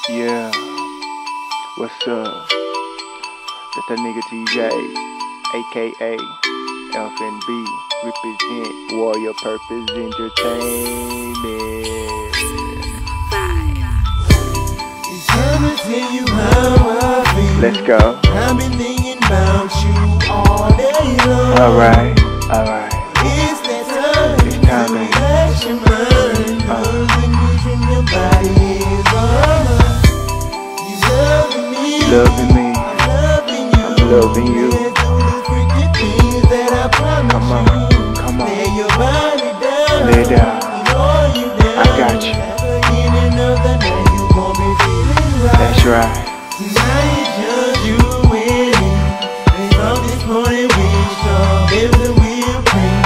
Yeah, what's up? That's that nigga TJ, aka FNB, represent Warrior Purpose Entertainment. It's time to tell you how I feel. Let's go. I've been thinking about you all day long. Alright, alright. It's that time. It's time, to baby. relax your mind. Cause the news from your body is all up. You loving me. Loving me. I'm loving you. I'm loving you. Let's do the freaky things that I promise Come on, you. come on. Lay your body down. Lay down. You know you down. I got you. At the beginning of the night, you gon' be feeling right. That's right. Tonight just you and me. And from this morning we strawberries and we'll cream.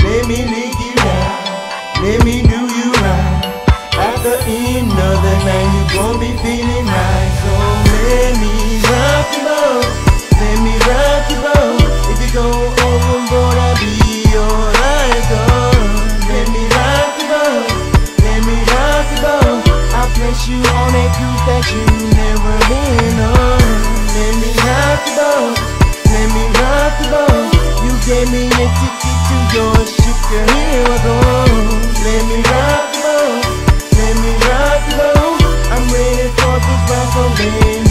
Let me lick you down. Let me do you right. At the end of the night you gon' be feeling right. So let me rock you boat. Let me rock you boat. If you go overboard I'll be your lifeguard. Let me rock you boat. Let me rock you boat. I'll place you on a cruise that you never been on. Let me rock the boat. Let me rock the boat. You gave me a ticket to your ship, girl, here I go. Let me rock the boat. Let me rock the boat. I'm ready for this ride, so baby,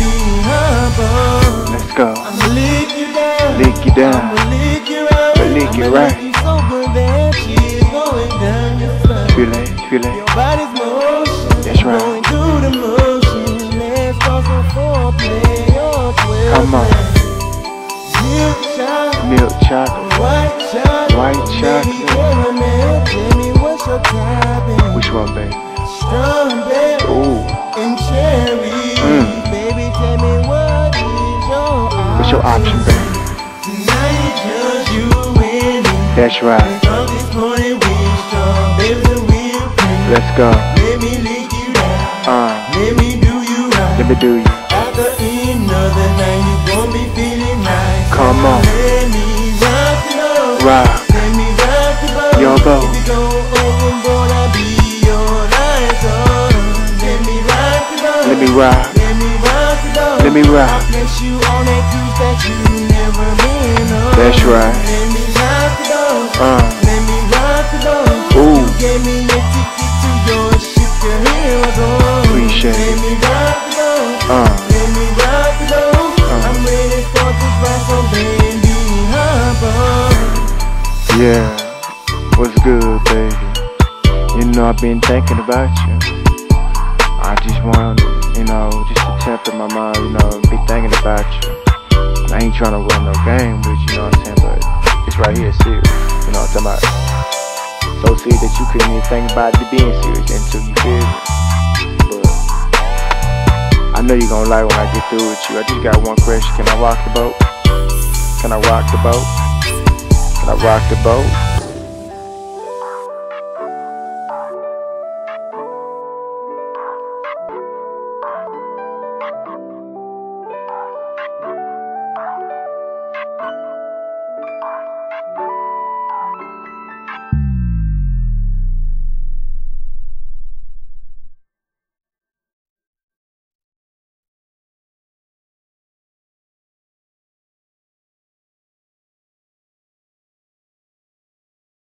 hop on. Let's go. I'ma lick you down. Lick you down. I'ma lick you right. I'ma lick you right. Lick you so good that she's going down your spine. Feel it, feel it. Your body's motion. That's right. Going through the motion. Let's go for foreplay or 12. Come on. Milk chocolate. Milk chocolate. White chocolate. White chocolate. Baby caramel. Tell me what's your topping. Which one, baby? Strawberry Ooh. and cherry. Baby, tell me what is your option. What's your option, baby? Tonight just you and me. That's right. From this morning we strawberries and we'll cream. Let's go. Let me lick you down. Let me do you right. Let me do you. At the end of the night, you gon' be feeling right. Come on. Let me rock the boat. Rock. Let me rock the boat. Your boat. If you go overboard, I'll be your lifeguard. Let me rock the boat. Let me rock. Let me rock the boat. Let me rock. I'll place you on a cruise that you never been on. That's right. Let me rock the boat. Let me rock the boat. Ooh. You gave me a ticket to your ship, girl, here I go. Appreciate Let it. me rock the boat. Let me rock the boat. I'm ready for this ride, so baby, hop on. Yeah. What's good, baby? You know I've been thinking about you. I just want, just to temper my mind, be thinking about you. I ain't trying to run no game with you, know what I'm saying? But this right here is serious. You know what I'm talking about? So serious that you couldn't even think about it being serious until you feel it. But I know you're gonna like when I get through with you. I just got one question. Can I rock the boat? Can I rock the boat? Can I rock the boat?